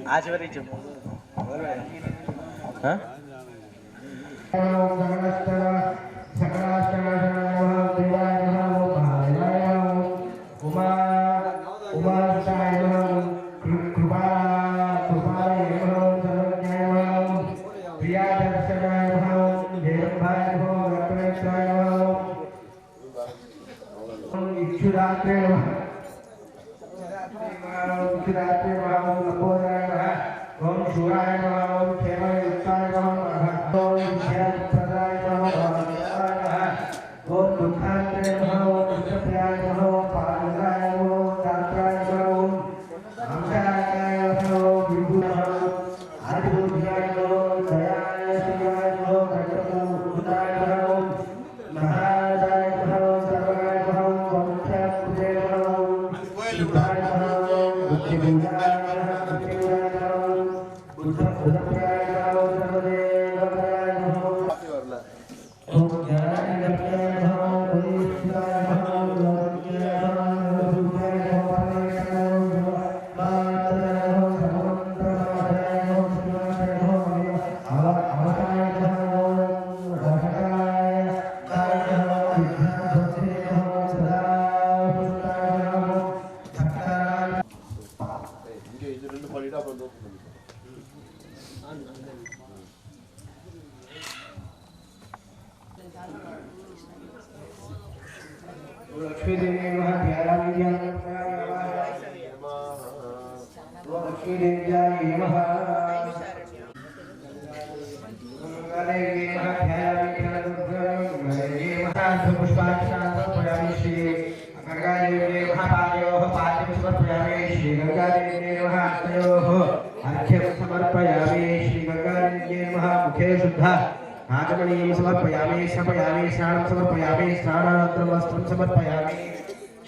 आज वरी చెప్పు आचमनीयं समर्पयामि समर्पयामि स्नानं समर्पयामि स्नानानन्तरं वस्त्रं समर्पयामि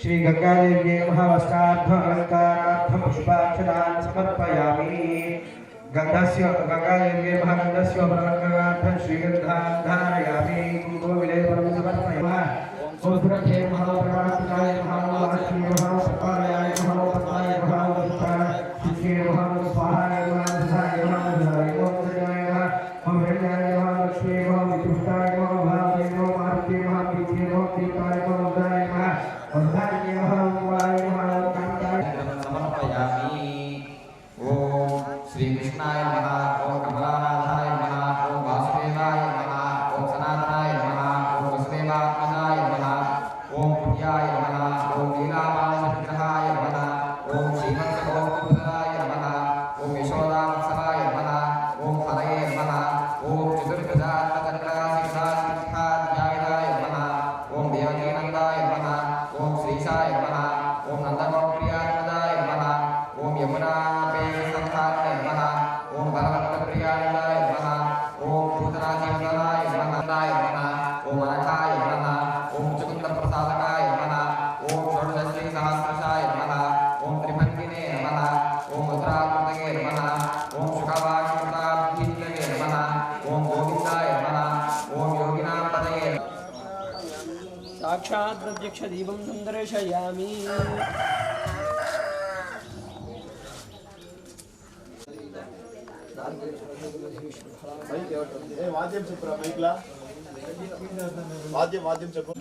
श्री गंगादेव्यै नमः वस्त्रार्थं अलङ्कारार्थं पुष्पाक्षतान् समर्पयामि गन्धस्य गंगादेव्यै नमः गन्धस्य अलङ्कारार्थं श्रीगन्धान् धारयामि कुङ्कुमविलेपनं समर्पयामि ओम सुरक्षे नमः प्रणामाय नमः लक्ष्मी नमः सपालयाय नमः पद्माय नमः वस्त्राय शिखे नमः स्वाहाय नमः सुधाय नमः ओम जयाय नमः ओम हिरण्याय नमः लक्ष्मी नमः वितुष्टाय नमः भावे नमः मारुते नमः पीठे नमः दीपाय नमः उदय नमः वधाय नमः वाय नमः कांताय समर्पयामि ओम श्री कृष्णाय नमः ओम कमलानाथाय नमः ओम वासुदेवाय नमः ओम सनातनाय नमः ओम वसुदेवात्मजाय नमः ओम पुण्याय नमः ओम लीलापाशविग्रहाय नमः ओम श्रीमत्सगोपपुत्राय नमः ओम यशोदावत्सलाय नमः ओम हरये नमः ओम चतुर्भुजात्मचक्रासिंहासनाध्याय नमः ओम देवकीनन्दाय नमः ओम श्रीशाय नमः ओम नन्दगोप्रियात्मजाय नमः ओम यमुनापेयसंस्थाय नमः ओम बलवत्तप्रियाय नमः ओम भूतनाथीवदनाय नमः ओम अनघाय नमः ओम मुकुन्दप्रसादकाय नमः ओम षोडशश्रीसहस्रशाय नमः ओम त्रिभङ्गिने नमः ओम मधुराकृतये नमः ओम शुकवाकृताभिन्दये नमः ओम गोविन्दाय नमः ओम योगिनापदये साक्षात् प्रत्यक्ष दीपं संदर्शयामि వాద్యం చెప్పురా మైక్లా వాద్యం చెప్పు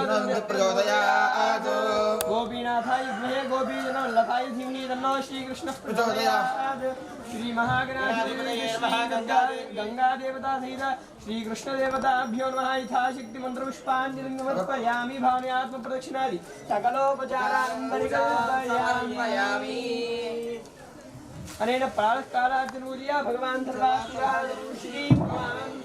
प्रचोदयात् गोपीनाथाय विद्महे गोपीजनवल्लभाय धीमहि तन्नो श्रीकृष्णः प्रचोदयात् श्री महागणाधिपतये नमः गंगा देवता सहित श्री कृष्ण देवताभ्यो नमः यथाशक्ति मंत्र पुष्पांजलिं समर्पयामि भावने आत्म प्रदक्षिणादि सकलोपचारान् परिकल्पयामि अनेन प्रातःकालार्चनपूजया भगवान् सर्वात्मकाः श्री भगवान्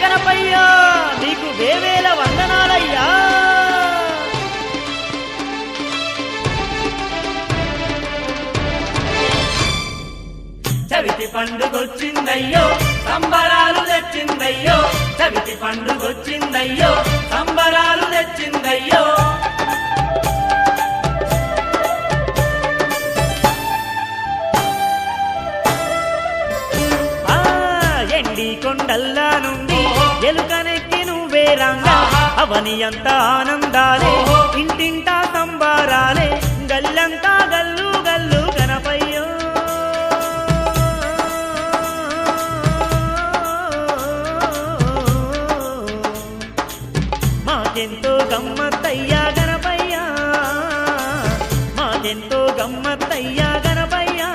గణపయ్యా నీకు వేవేల వందనాలయ్యా. చవితి పండుగొచ్చిందయ్యో సంబరాలు తెచ్చిందయ్యో, చవితి పండుగొచ్చిందయ్యో సంబరాలు తెచ్చిందయ్యో. ఎండి కొండల్లా నుండి ఎలుకనెక్కి నువ్వే రంగా, అవని అంత ఆనందాలే ఇంటింటా సంబారాలే, గల్లంతా గల్లు గల్లు గణపయ్యో. మాకెంతో గమ్మత్తయ్యా గణపయ్యా, మాకెంతో గమ్మత్తయ్యా గణపయ్యా.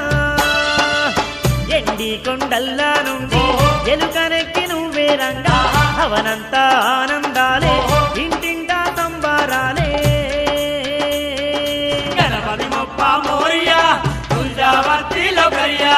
ఎండి కొండల్లా నుండి ఎలుకనెక్కి నువ్వే రంగా, అవనంతా ఆనందాలే ఇంటింటా సంబారాలే. గణపతి మొప్ప మోరియా తుల్జావర్తిలో కరియా.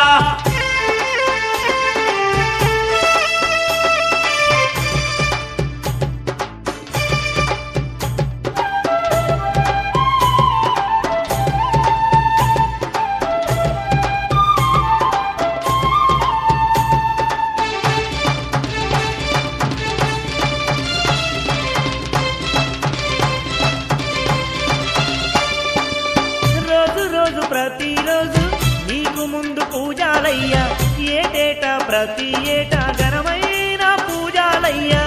ప్రతిరోజు నీకు ముందు పూజాలయ్యా, ఏటేటా ప్రతి ఏటా ఘనమైన పూజాలయ్యా,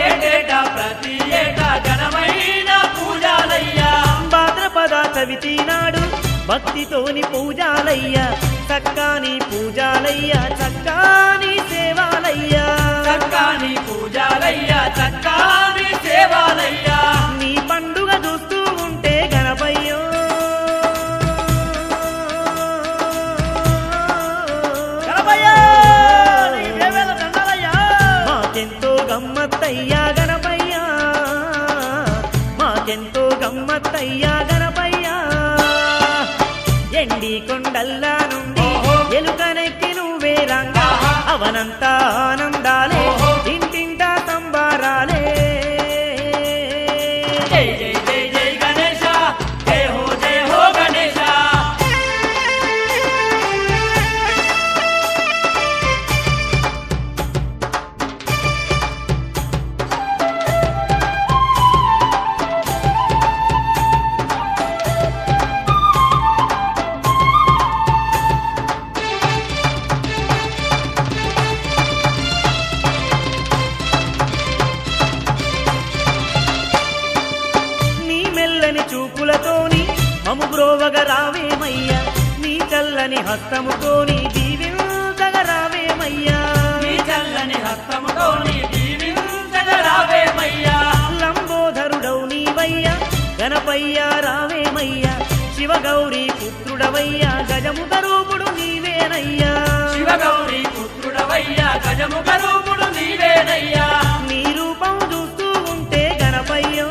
ఏటేటా ప్రతి ఏటా ఘనమైన పూజాలయ్యా. భాద్రపద చవితి నాడు భక్తితోని పూజాలయ్యా, చక్కాని పూజాలయ్యా చక్కాని సేవాలయ్యా, చక్కాని పూజాలయ్యా చక్కాని సేవాలయ్యా. నీ పండుగ చూస్తూ ఉంటే గణపయ్యో మాకెంతో గమ్మత్తయ్యా గణపయ్యా, మాకెంతో గమ్మత్తయ్యా గణపయ్యా. ఎండి కొండల్లా నుండి ఎలుకనెక్కి నువ్వే రంగా, అవనంతా ఆనందాలే ఇంటింటా సంబారాలే. జై జై జై జై గణేశ, జై హో గణేశ. చూపులతోని మము బ్రోవగ రావేమయ్యా, నీ చల్లని హస్తముతోని దీవించగ రావేమయ్యా, నీ చల్లని హస్తముతోని దీవించగ రావేమయ్యా. లంబోధరుడవు నీవయ్యా గణపయ్యా రావేమయ్యా, శివగౌరీ పుత్రుడవయ్యా గజముఖ రూపుడు నీవేనయ్యా, శివగౌరీ పుత్రుడవయ్యా గజముఖ రూపుడు నీవేనయ్యా. నీ రూపం చూస్తూ ఉంటే గణపయ్యో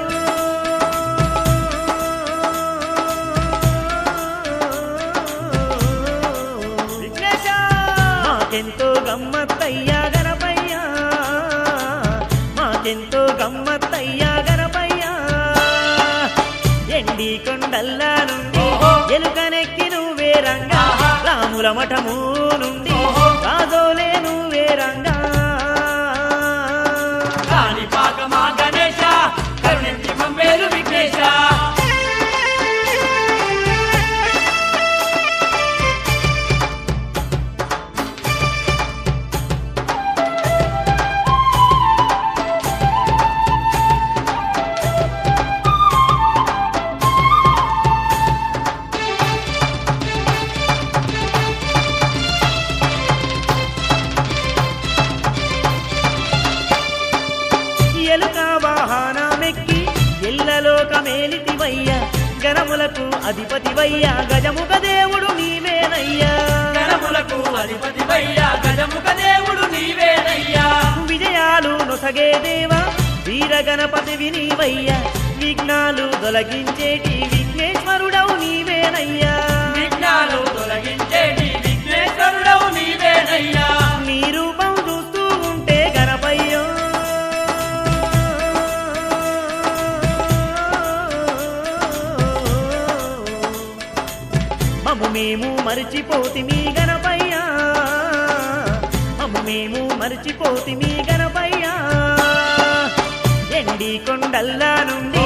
మాకెంతో గమ్మత్తయ్యా గణపయ్యా, మాకెంతో గమ్మత్తయ్యా గణపయ్యా. ఎండి కొండల్లా నుండి ఎలుకనెక్కి నువ్వే రంగా, రాముల మఠము నుండి రాజోలే నువ్వే రంగా. కాణిపాకమా గణేశ కరుణించి పంపేరు విఘ్నేశ. ఎలుక వాహనమెక్కి ఎల్లలోకమేలితివయ్యా, గణములకు అధిపతివయ్యా గజముఖ దేవుడు నీవేనయ్యా, గణములకు అధిపతివయ్యా గజముఖ దేవుడు నీవేనయ్యా. విజయాలు నొసగే దేవా వీర గణపతివి నీవయ్యా, విఘ్నాలు తొలగించేటి విఘ్నేశ్వరుడవు నీవేనయ్యా, విఘ్నాలు తొలగించేటి విఘ్నేశ్వరుడవు నీవేనయ్యా. నీ రూపం చూస్తూ ఉంటే గణపయ్యో మమ్ము మేము మరిచిపోతిమి గణపయ్యా మమ్ము మేము మరిచిపోతిమి గణపయ్యా ఎండి కొండల్లా నుండి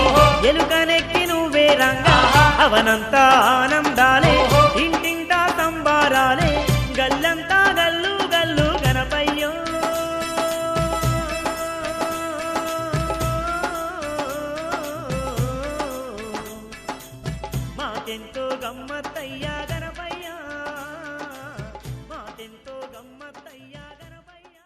ఎలుకనెక్కి నువ్వే రంగా అవనంతా ఆనందాలే ఇంటింటా సంబారాలే గల్లంతా గల్లు గల్లు గణపయ్యో మాకెంతో గమ్మత్తయ్యా గణపయ్యా మాకెంతో గమ్మత్తయ్యా గణపయ్యా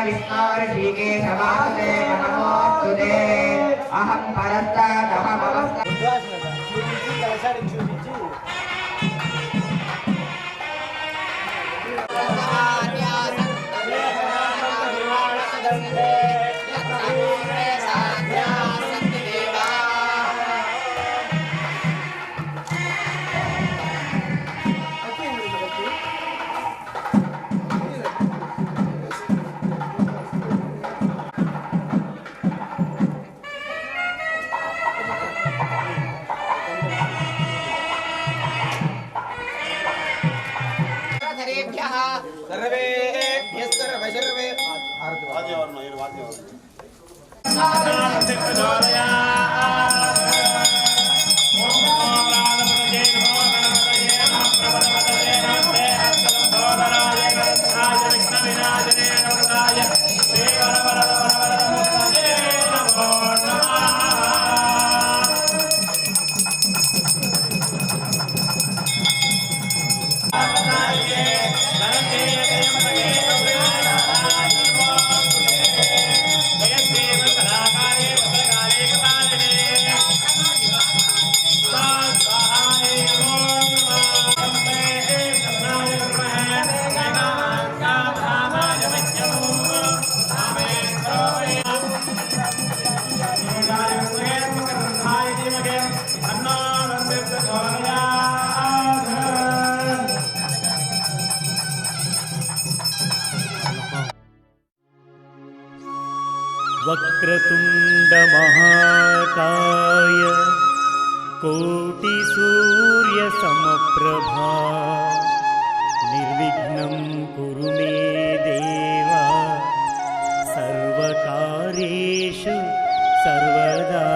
विष्णोर्षिके समासे नमोस्तुते अहं परस्तादहमवस्था सर्वे वक्रतुंड महाकाय कोटि सूर्य समप्रभा निर्विघ्नं कुरु मे देवा सर्वकार्येषु सर्वदा।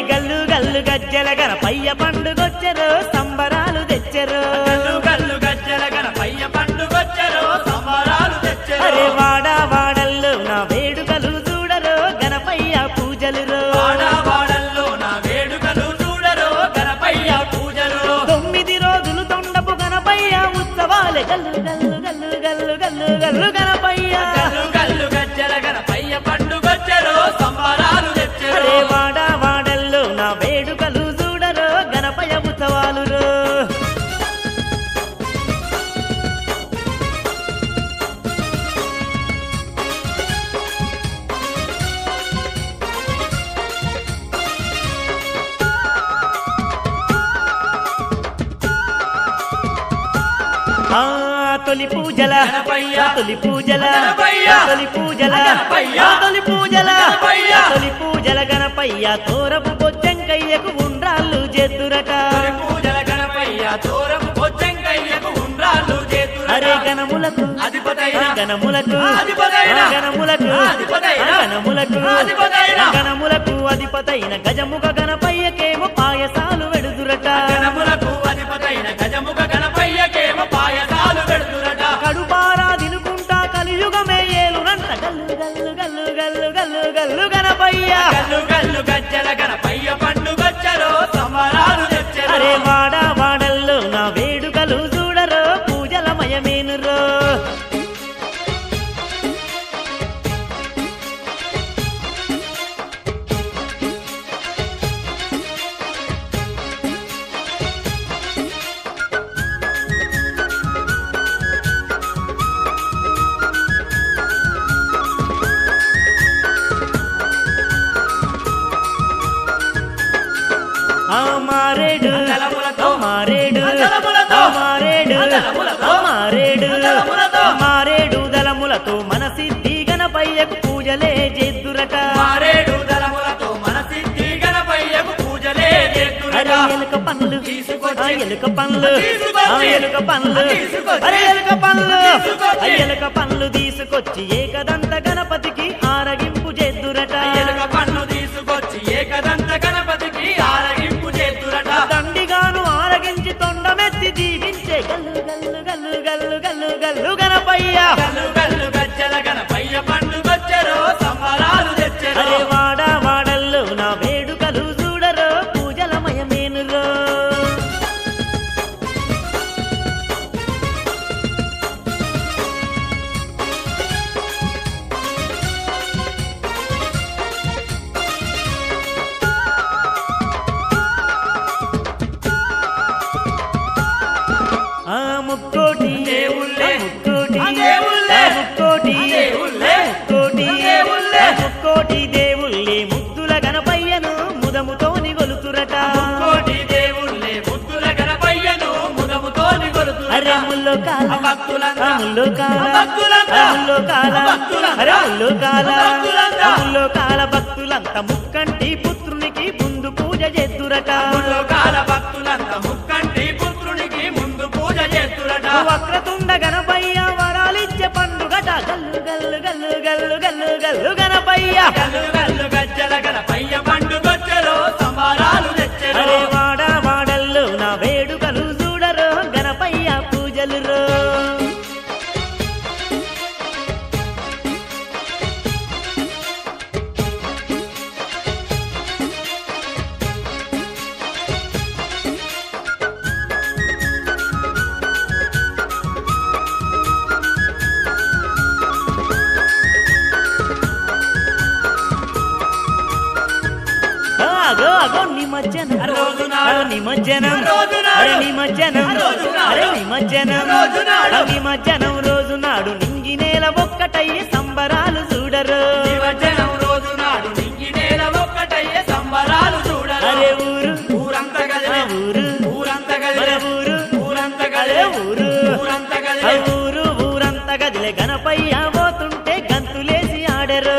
గల్లు గల్లు గజ్జల గణపయ్య పండుగొచ్చరు సంబరాలు తెచ్చరు. గల్లు గల్లు గజ్జల గణపయ్య పండుగొచ్చరు సంబరాలు తెచ్చరు. అరే వాడా వాడల్లో నా వేడుకలు చూడరు గణపయ్య పూజలు. వాడా వాడల్లో నా వేడుకలు చూడరు గణపయ్య పూజలు. 9 రోజులు తొండపు గణపయ్య ఉత్సవాలే గల్లు గల్లు గల్లు గల్లు గల్లు గల్లు గణపయ్య. గల్లు గల్లు గజ్జల గణపయ్య పండుగొచ్చరు సంబరాలు తెచ్చరు. అరే వాడా వాడల్లో నా వేడుకలు చూడరు గణపయ్య ఉత్సవాలు. తొలి పూజల తొలి పూజల తొలి పూజల తొలి పూజల తొలి పూజల గణపయ్య తోరపు బొజ్జంకయ్యకు ఉండ్రాళ్ళు చేతురట. పూజల గణపయ్య తోరపు బొజ్జంకయ్యకు ఉండ్రాళ్ళు చేతురట. అరే గణములకు అధిపతైన గణములకు అధిపతైన గణములకు అధిపతైన గణములకు అధిపతైన గణములకు అధిపతైన గజముఖ గణపయ్యకేమో పాయసాలు వెడుదురట. గణములకు అధిపతైన గజముఖ గణపయ్యకేమో పాయసాలు వెడుదురట. కడుపారా దినుకుంటా కలియుగమే ఏలునంట గల్లు గల్లు గల్లు గల్లు గల్లు గల్లు గణపయ్య. గల్లు గల్లు గజ్జల గణపయ్య పండుగొచ్చరు సంబరాలు తెచ్చరు. అరే వాడా వాడల్లో నా వేడుకలు చూడరు పూజల మయమేనురో. మారేడు మారేడు మారేడు మారేడు ఎలుక పండ్లు ఎలుక పండ్లు అరే ఎలుక పండ్లు ఎలుక పండ్లు తీసుకొచ్చి ఏకదంత గణపతికి ఆరగింపు చేద్దురట ఎలుక పండ్లు తీసుకొచ్చి ఏకదంత గణపతికి ఆరగింపు చేద్దురట దండిగాను ఆరగించి తొండమెత్తి దీవించే గల్లు గల్లు గల్లు గల్లు గల్లు గల్లు గణపయ్య గల్లు గల్లు గజ్జల గణపయ్య పండుగొచ్చెరో సంబరాలు తెచ్చెరో అరే వాడ వాడల్లో నా వేడుకలు చూడరో పూజలమయమేనురో ముక్కోటి దేవుళ్ళే ముక్కోటి దేవుళ్ళే ముక్కోటి దేవుళ్ళే ముక్కోటి దేవుళ్ళే ముక్కోటి దేవుళ్ళే ముద్దుల గణపయ్యను ముదముతోని గొలుతురట కోటి దేవుళ్ళే ముద్దుల గణపయ్యను ముదముతోని కొలుతురట అరే ముల్లో కాల భక్తులంతా ముల్లో కాల భక్తులంతా ముల్లో కాల భక్తులంతా అరే ముల్లో కాల భక్తులంతా ముల్లో కాల భక్తులంతా ముక్కంటి పుత్రునికి ముందు పూజ చేద్దురట ముల్లోకాల భక్తులంతా ముక్కంటి పుత్రునికి ముందు పూజ చేస్తురట వక్రతుండ గణపయ్య వరాలిచ్చే పండుగట గల్లు గల్లు గల్లు గల్లు గల్లు గల్లు గణపయ్య గల్లు గల్లు గజ్జల గణపయ్య పండుగొచ్చెరో సంబరాలు తెచ్చెరో అరే వాడ వాడల్లో నా వేడుకలు చూడరో గణపయ్య పూజలు రో అగో అగో నిమజ్జనం రోజునాడు నిమజ్జనం రోజునాడు అరే నిమజ్జనం రోజునాడు అరే నిమజ్జనం రోజునాడు నిమజ్జనం రోజు నాడు నింగి నేల ఒక్కటయ్యే సంబరాలు చూడరు నిమజ్జనం రోజు నాడు నింగి నేల ఒక్కటయ్యే సంబరాలు చూడరు అరే ఊరు ఊరంతా ఆ గదిలే ఊరు ఊరంతా మన గదిలే ఊరు ఊరంతా అరే గదిలే ఊరు ఊరంతా ఆ గదిలే ఊరంతా గదిలే గణపయ్య పోతుంటే గంతులేసి ఆడరు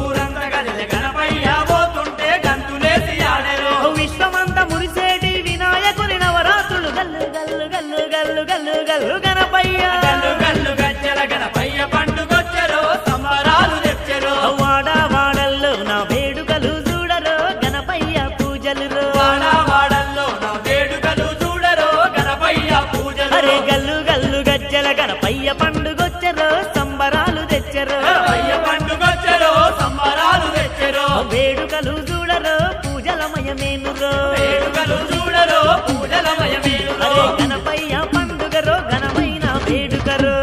ఊరంతా గదిలే గణపయ్య పోతుంటే గంతులేసి ఆడెరు విశ్వమంతా మురిసేటి వినాయకుని నవరాత్రులు గల్లు గల్లు గల్లు గల్లు గల్లు గల్లు గణపయ్య గల్లు గల్లు గజ్జల గణపయ్య పండుగొచ్చెరో సంబరాలు తెచ్చెరో వాడ వాడల్లో నా వేడుకలు చూడరో గణపయ్య పూజలు రో వాడల్లో నా వేడుకలు చూడరో గణపయ్య పూజలు అరే గల్లు గల్లు గజ్జల గణపయ్య పండుగొచ్చరో సంబరాలు తెచ్చరో గణపయ్య పండుగొచ్చెరో సంబరాలు తెచ్చెరో వేడుకలు చూడరో పూజలమయమేనురో వేడుకలు చూడరో పూజలమయమేను అరే గణపయ్య పండుగరో ఘనమైన వేడుకరో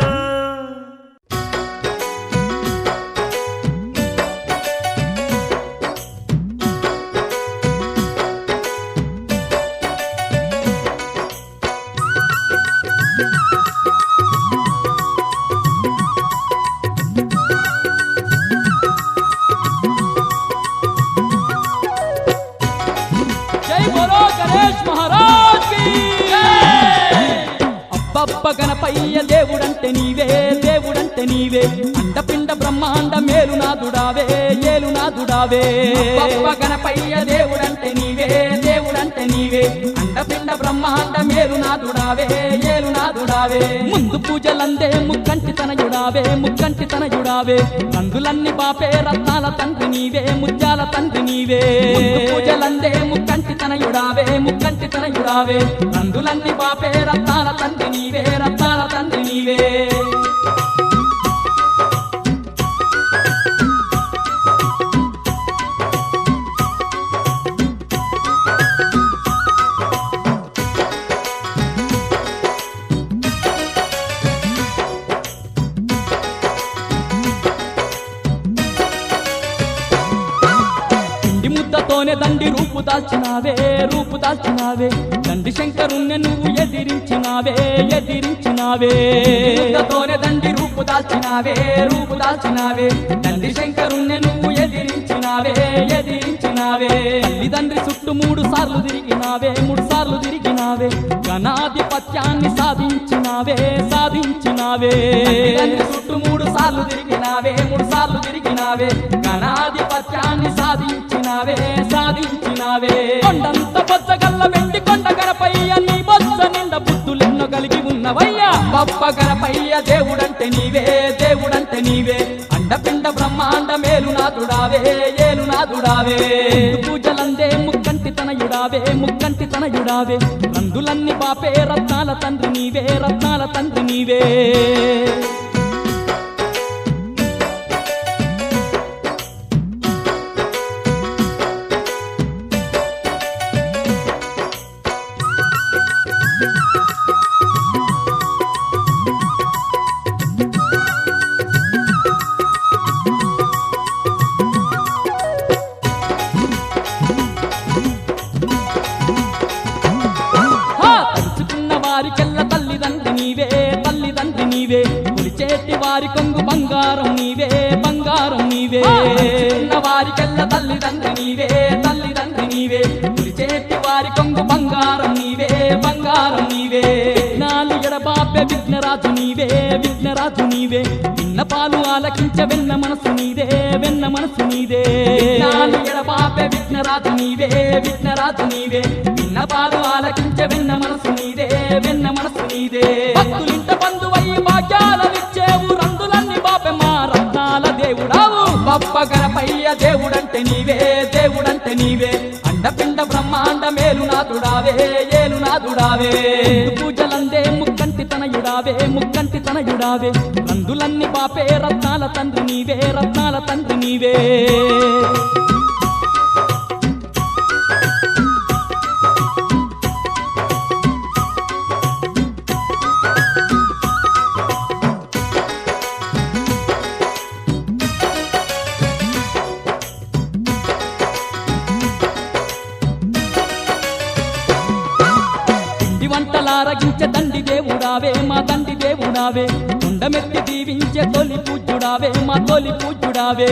जय बोलो गणेश महाराज की అబ్బబ్బ గణపయ్య దేవుడంటే నీవే అండపిండ బ్రహ్మాండ మేలునాథుడావే ఏలునాథుడావే అబ్బబ్బ గణపయ్య దేవుడంటే నీవే అండపిండ బ్రహ్మాండ మేలునాథుడావే ఏలునాథుడావే ముందు పూజలందే ముక్కంటి తనయుడావే కందులన్నీ బాపే రత్నాల తండ్రి నీవే ముత్యాల తండ్రి నీవే పూజలందే ముక్కంటి తనయుడావే కందులన్నీ బాపే రత్నాల తండ్రి నీవే ముద్దతోనే దండి రూపు దాల్చినావే దండి శంకరుణ్ణి నువ్వు ఎదిరించినావే ముద్దతోనే దండి రూపు దాల్చినావే దండి శంకరుణ్ణి నువ్వు ఎదిరించినావే తల్లిదండ్రి చుట్టూ మూడు సార్లు తిరిగినావే ఘనాధిపత్యాన్ని సాధించినావే తల్లిదండ్రి చుట్టూ మూడు సార్లు తిరిగినావే ఘనాధిపత్యాన్ని సాధించినావే కొండంత బొజ్జగల్ల వెండి కొండ గణపయ్య నీ బప్ప గణపయ్య దేవుడంటే నీవే దేవుడంటే నీవే అండపిండ బ్రహ్మాండ మేలునాథుడావే ఏలునాథుడావే పూజలందే ముక్కంటి తనయుడావే ముక్కంటి తనయుడావే రందులన్నీ పాపే రత్నాల తండ్రి నీవే రత్నాల తండ్రి నీవే వారికెల్ల తల్లిదండ్రి నీవే తల్లిదండ్రి నీవే కొలిచేటి వారి కొంగు బంగారం నీవే బంగారం నీవే వారికెల్ల తల్లిదండ్రి నీవే తల్లిదండ్రి నీవే కొలిచేటి వారి కొంగు బంగారం నీవే బంగారం నీవే విఘ్నాలు ఎడబాపే విఘ్నరాజు నీవే విఘ్నరాజు నీవే విన్నపాలు ఆలకించే వెన్న మనసు నీదే వెన్న మనసు నీదే విఘ్నాలు ఎడబాపే విఘ్నరాజు నీవే విఘ్నరాజు నీవే విన్నపాలు ఆలకించే వెన్న మనసు నీదే వెన్న మనసు నీదే భక్తులింట బంధువయ్యి భాగ్యాలనిచ్చేవు రందులన్నీ బాపె మా రత్నాల దేవుడావు బప్ప గణపయ్య దేవుడంటే నీవే దేవుడంటే నీవే అండపిండ బ్రహ్మాండ మేలునాథుడావే ఏలునాథుడావే పూజలందే ముక్కంటి తనయుడావే ముక్కంటి తనయుడావే రందులన్నీ బాపే రత్నాల తండ్రి నీవే రత్నాల తండ్రి నీవే వంటలారగించే దండి దేవుడావే మా దండి దేవుడావే కొండమెత్తి దీవించే తొలి పూజ్యుడావే మా తొలి పూజ్యుడావే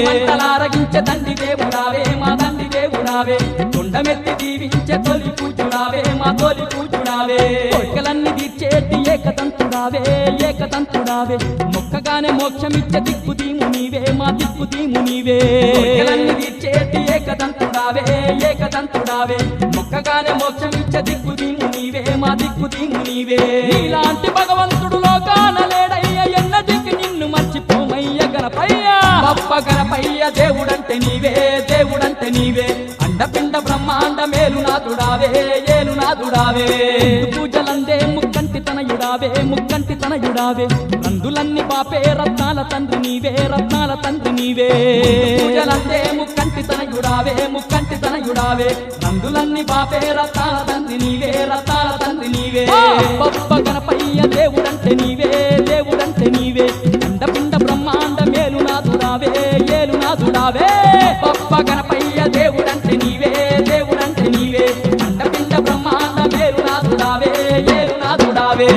వంటలారగించే దండి దేవుడావే మా దండి దేవుడావే కొండమెత్తి దీవించే తొలి పూజ్యుడావే మా తొలి పూజ్యుడావే కోరికలన్నీ తీర్చేటి ఏకదంతుడావే ఏకదంతుడావే మొక్కగానే మోక్షమిచ్చే దిక్కుదీము నీవే మా దిక్కుదీము నీవే కోరికలన్నీ తీర్చేటి ఏకదంతుడావే ఏకదంతుడావే మొక్కగానే మోక్షమిచ్చే దిక్కుదీము నీవే మా దిక్కుదీము నీవే నీలాంటి భగవంతుడు లోకాన లేడయ్య ఎన్నటికి నిన్ను మర్చిపోమయ్య గణపయ్య బప్ప గణపయ్య దేవుడంటే నీవే దేవుడంటే నీవే అండపిండ బ్రహ్మాండ మేలునాథుడావే ఏలునాథుడావే పూజలందే ముక్కంటి తనయుడావే ముక్కంటి తనయుడావే రందులన్నీ బాపే రత్నాల తండ్రి నీవే రత్నాల తండ్రి నీవే పూజలందే ముక్కంటి తనయుడావే ముక్కంటి తనయుడావే రందులన్నీ బాపే రత్నాల తండ్రి నీవే రత్నాల తండ్రి నీవే బప్ప గణపయ్య దేవుడంటే నీవే దేవుడంటే నీవే అండపిండ బ్రహ్మాండ మేలునాథుడావే ఏలునాథుడావే బప్ప గణపయ్య దేవుడంటే నీవే దేవుడంటే నీవే అండపిండ బ్రహ్మాండ మేలునాథుడావే ఏలునాథుడావే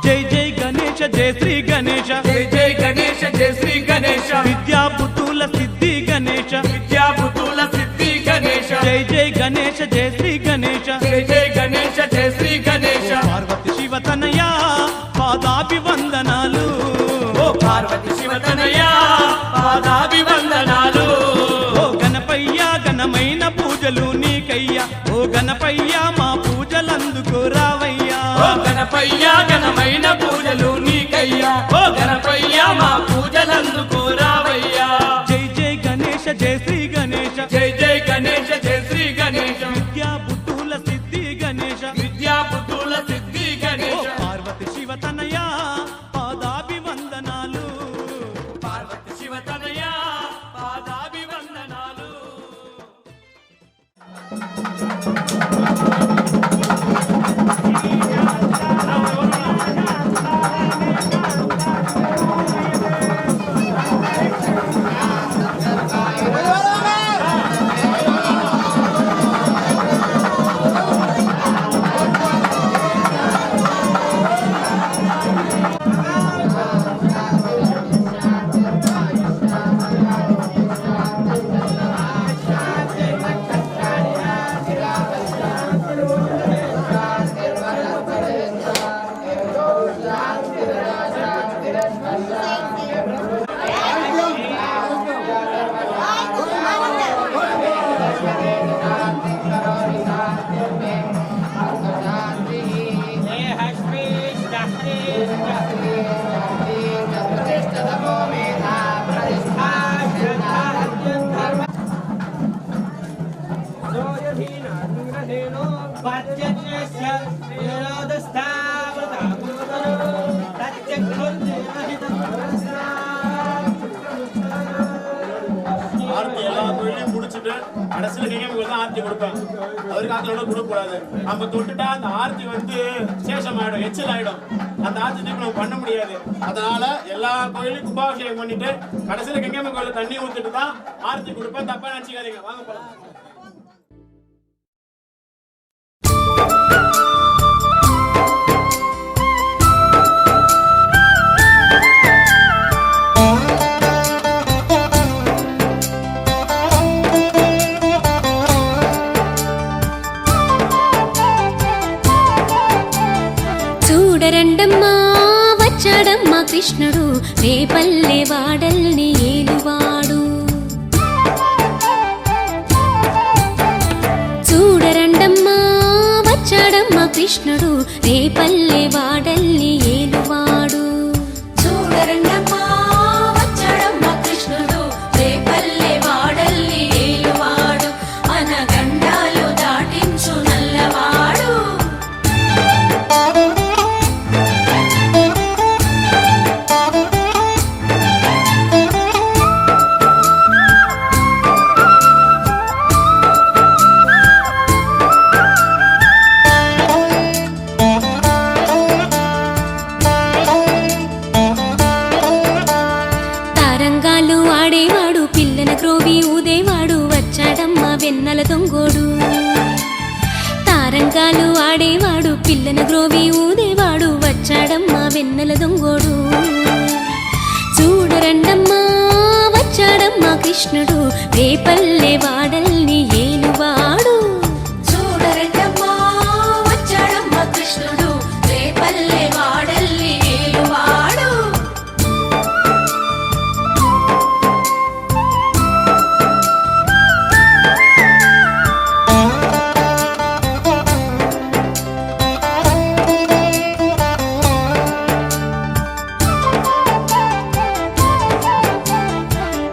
జయ శ్రీ గణేశ జై జై గణేశ జై శ్రీ గణేశ విద్యాబుతుల సిద్ధి గణేశ విద్యాబుతుల సిద్ధి గణేశ జై జై గణేశ జయ శ్రీ గణేశ జై జై గణేశ జై శ్రీ గణేశ పార్వతి శివతనయ పాదాభివందనాలు ఓ పార్వతి శివతనయ పాదాభివందనాలు ఓ గణపయ్య ఘనమైన పూజలు నీకయ్యా ఓ గణపయ్య మా పూజలందుకు రావయ్యా ఓ గణపయ్య ఘనమైన పూజలు నీకయ్యా ఓ గణపయ్య మా పూజలందుకు రావయ్యా జై జై గణేశ జయ శ్రీ గణేశ జై జై గణేశ జై శ్రీ గణేశ విద్యాబుతుల సిద్ధి గణేశ విద్యాబుతుల సిద్ధి ఓ గణేశ పార్వతి శివతనయ పాదాభివందనాలు పార్వతి శివతనయ పాదాభివందనాలు கடைசியில் கங்கை தான் ஆர்த்தி கொடுப்பேன். அவருக்கு ஆத்திரோட கொடுக்கக்கூடாது. நம்ம தொட்டுட்டா அந்த ஆர்த்தி வந்து சேஷம் ஆயிடும், எச்சல் ஆயிடும். அந்த ஆர்த்தி திருப்பி நம்ம பண்ண முடியாது. அதனால எல்லா கோயிலையும் கும்பாபிஷேகம் பண்ணிட்டு கடைசியில் கங்கை கோயில தண்ணி ஊத்திட்டு தான் ஆர்த்தி கொடுப்பேன். தப்பா நினைச்சுக்காதீங்க. வாங்க போலாம். చూడరండమ్మా వచ్చాడమ్మా కృష్ణుడు రేపల్లె వాడల్ని ఏలువాడు. చూడరండమ్మా వచ్చాడమ్మా కృష్ణుడు రేపల్లె వాడల్ని ఏలువాడు. చూడరండమ్మా వచ్చాడమ్మా కృష్ణుడు రేపల్లె వాడల్ని ఏలువాడు. మన గండాలు దాటించు నల్లవాడు. తారంగాలు ఆడేవాడు పిల్లన క్రోవి ఊదేవాడు వచ్చాడమ్మా వెన్నెల దొంగోడు. తారంగాలు ఆడేవాడు పిల్లన గ్రోవి ఊదేవాడు వచ్చాడమ్మా వెన్నెల దొంగోడు. చూడరండమ్మా వచ్చాడమ్మా కృష్ణుడు రేపల్లె వాడల్ని ఏలువాడు. చూడరండమ్మా వచ్చాడమ్మా కృష్ణుడు రేపల్లె వాడల్ని ఏలువాడు.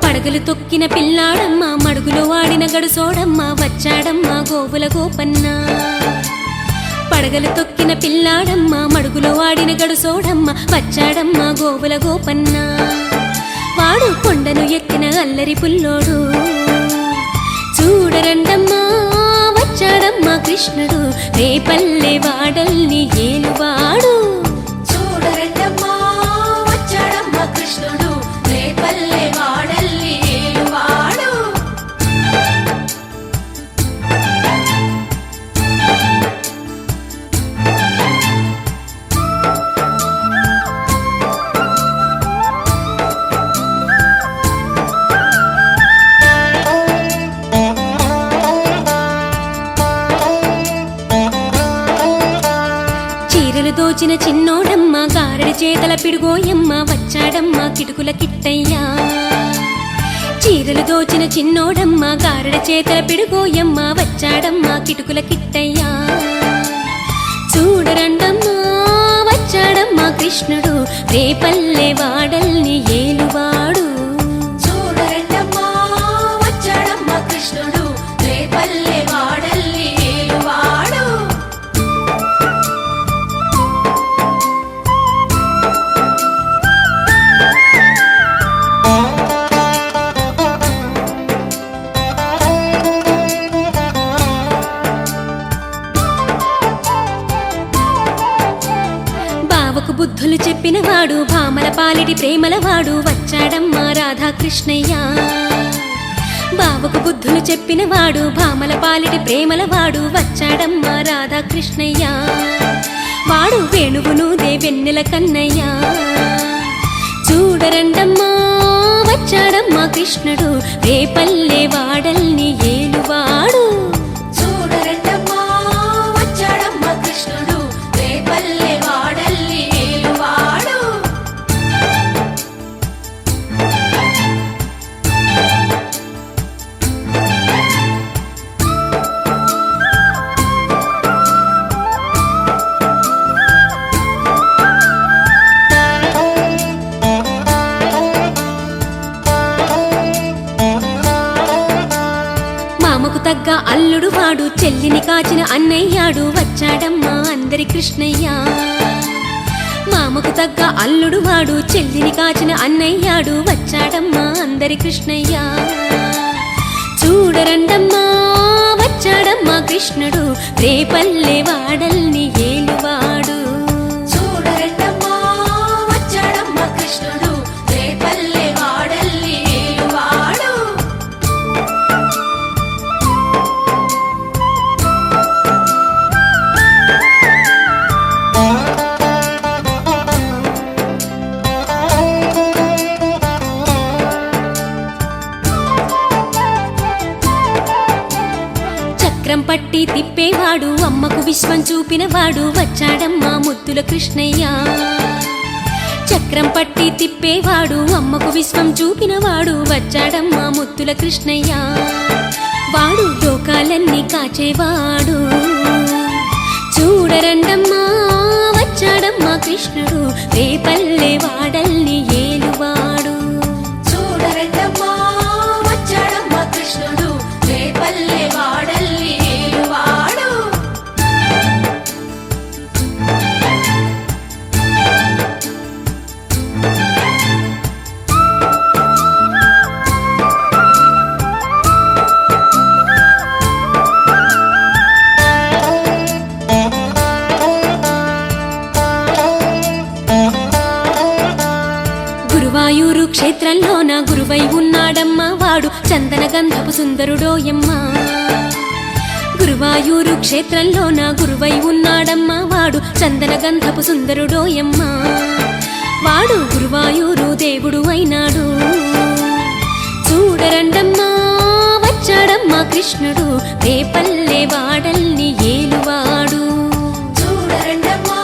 పడగలు తొక్కిన పిల్లాడమ్మ మడుగులో వాడిన గడుసోడమ్మ వచ్చాడమ్మ గోవుల గోపన్న. పడగలు తొక్కిన పిల్లాడమ్మ మడుగులో వాడిన గడుసోడమ్మ వచ్చాడమ్మ గోవుల గోపన్న. వాడు కొండను ఎక్కిన అల్లరి పుల్లోడు. చూడరండమ్మా వచ్చాడమ్మా కృష్ణుడు రేపల్లె వాడల్ని ఏలువాడు. చూడరండమ్మా వచ్చాడమ్మా కృష్ణుడు రేపల్లె వాడల్ని ఏలువాడు. చీరలు దోచిన చిన్నోడమ్మ గారడి చేతల పిడుగోయమ్మ వచ్చాడమ్మ కిటుకుల కిట్టయ్యా. చీరలు దోచిన చిన్నోడమ్మ గారడి చేతల పిడుగోయమ్మ వచ్చాడమ్మ కిటుకుల కిట్టయ్యా. చూడరండమ్మా వచ్చాడమ్మా కృష్ణుడు రేపల్లె వాడల్ని ఏలువాడు. చూడరండమ్మా వచ్చాడమ్మా కృష్ణుడు రేపల్లె వాడల్ని ఏలువాడు. బావకు బుద్ధులు చెప్పినవాడు భామల పాలిటి ప్రేమలవాడు వచ్చాడమ్మా రాధాకృష్ణయ్య. బావకు బుద్ధులు చెప్పినవాడు భామల పాలిటి ప్రేమలవాడు వచ్చాడమ్మా రాధాకృష్ణయ్య. వాడు వేణువును దేవెన్నెల కన్నయ్య. చూడరండమ్మా వచ్చాడమ్మా కృష్ణుడు రేపల్లె వాడల్ని ఏలువాడు. చూడరండమ్మా వచ్చాడమ్మా కృష్ణుడు రేపల్లె వాడల్ని ఏలువాడు. మామకు తగ్గ అల్లుడు వాడు చెల్లిని కాచిన అన్నయ్యాడు వచ్చాడమ్మా అందరి కృష్ణయ్య. మామకు తగ్గ అల్లుడు వాడు చెల్లిని కాచిన అన్నయ్యాడు వచ్చాడమ్మా అందరి కృష్ణయ్య. చూడరండమ్మా వచ్చాడమ్మా కృష్ణుడు రేపల్లె వాడల్ని ఏలువాడు చూడరండమ్మా వచ్చాడమ్మా కృష్ణుడు రేపల్లె వాడల్ని ఏలువాడు చక్రం పట్టి తిప్పేవాడు అమ్మకు విశ్వం చూపినవాడు వచ్చాడమ్మా ముద్దుల కృష్ణయ్య చక్రం పట్టి తిప్పేవాడు అమ్మకు విశ్వం చూపినవాడు వచ్చాడమ్మా ముద్దుల కృష్ణయ్య వాడు లోకాలన్నీ కాచేవాడు చూడరండమ్మా వచ్చాడమ్మా కృష్ణుడు రేపల్లె వాడల్ని ఏలువాడు చూడరండమ్మా వచ్చాడమ్మా కృష్ణుడు రేపల్లె వాడల్ని ఏలువాడు గురువాయూరు క్షేత్రంలోన గురువై ఉన్నాడమ్మా వాడు చందన గంధపు సుందరుడోయమ్మా గురువాయూరు క్షేత్రంలోన గురువై ఉన్నాడమ్మా వాడు చందన గంధపు సుందరుడోయమ్మా వాడు గురువాయూరు దేవుడు అయినాడు చూడరండమ్మా వచ్చాడమ్మా కృష్ణుడు రేపల్లె వాడల్ని ఏలువాడు చూడరండమ్మా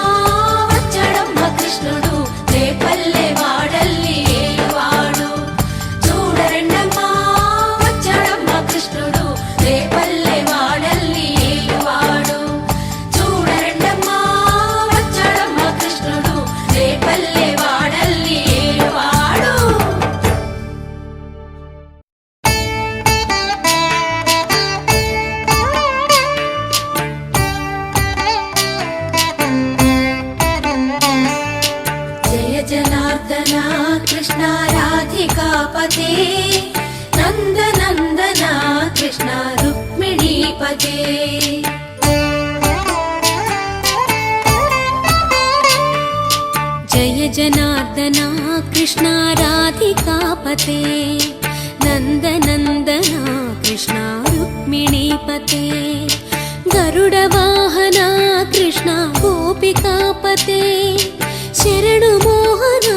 వచ్చాడమ్మా కృష్ణుడు రేపల్లె వాడల్ని ఏలువాడు చూడరండమ్మా వచ్చాడమ్మా కృష్ణుడు రేపల్లె వాడల్ని ఏలువాడు చూడరండమ్మా వచ్చాడమ్మా కృష్ణుడు రేపల్లె వాడల్ని ఏలువాడు జయ జనార్దన కృష్ణ రాధికాపతే నందనందన కృష్ణ రుక్మిణీపతే జయ జనార్దన కృష్ణ రాధికాపతే నందనందన కృష్ణ రుక్మిణీపతే గరుడ వాహన కృష్ణ గోపికాపతే శరణు మోహన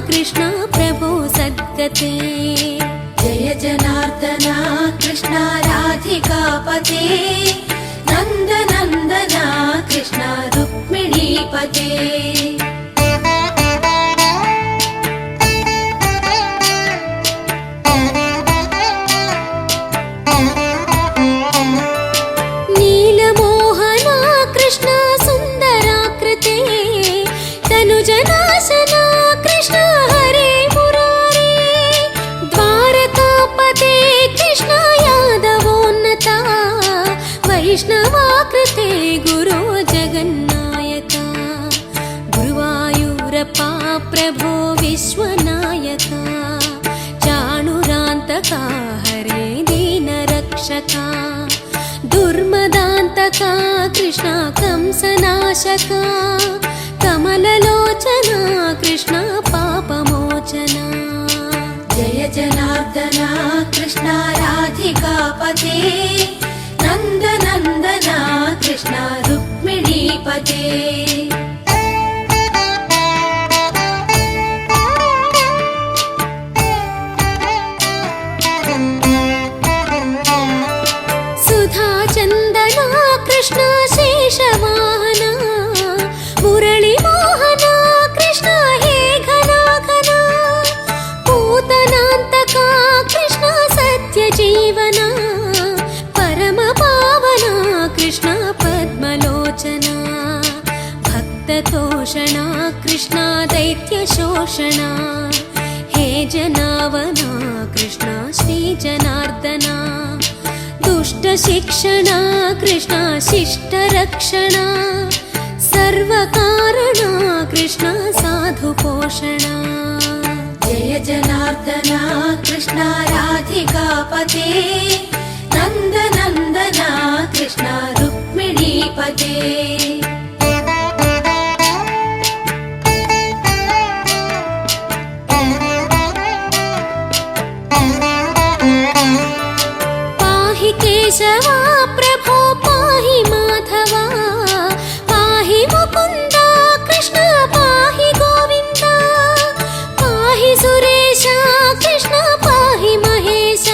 కృష్ణ ప్రభో సద్గతే జయ జనార్దన కృష్ణ రాధికాపతే నందనందన కృష్ణ రుక్మిణీపతే నీలమోహన కృష్ణ సుందరాకృతే తనుజనాశన కృష్ణ హరే మురారే ద్వారకాపతే కృష్ణ యాదవోన్నత వైష్ణవాకృతే గురో జగన్నాయక గురువాయూరప్ప ప్రభో విశ్వనాయక చాణురాంతక హరే దీనరక్షక దుర్మదాంతక కృష్ణ కంసనాశక కమలలోచన కృష్ణ పాపమోచన జయ జనార్దన కృష్ణ రాధికాపతే నందనందన కృష్ణ రుక్మిణీపతే సుధా చందన కృష్ణ శేషవాహన మురళి మోహన కృష్ణ హే ఘనా ఘనా పూతనాంతక కృష్ణ సత్య జీవన పరమ పావన కృష్ణ పద్మలోచన భక్తతోషణ కృష్ణ దైత్య శోషణ హే జనావన కృష్ణ శ్రీ జనార్దన దుష్ట శిక్షణ కృష్ణ శిష్ట రక్షణ సర్వకారణ కృష్ణ సాధు పోషణ జయ జనార్దన కృష్ణ రాధికాపతే కృష్ణ రుక్మిణీపతే పాహి కేశవా ప్రభో పాహి మాధవా పాహి ముకుంద కృష్ణ పాహి గోవింద పాహి సురేశ కృష్ణ పాహి మహేశ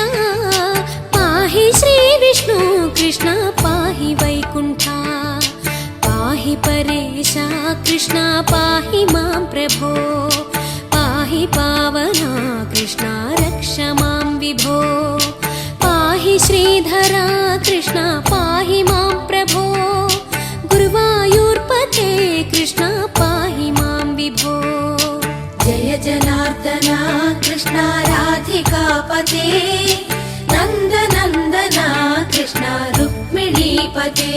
పాహి శ్రీ విష్ణు కృష్ణ పాహి వైకుంఠ పాహి పరేశ కృష్ణ పాహి మాం ప్రభో పాహి పావనా కృష్ణ రక్ష మాం విభో పాహి శ్రీధరా కృష్ణ పాహి మాం ప్రభో గురువాయూర్పతే కృష్ణ పాహి మాం విభో జయ జనార్దన కృష్ణ రాధికాపతే నందనందన కృష్ణ రుక్మిణీపతే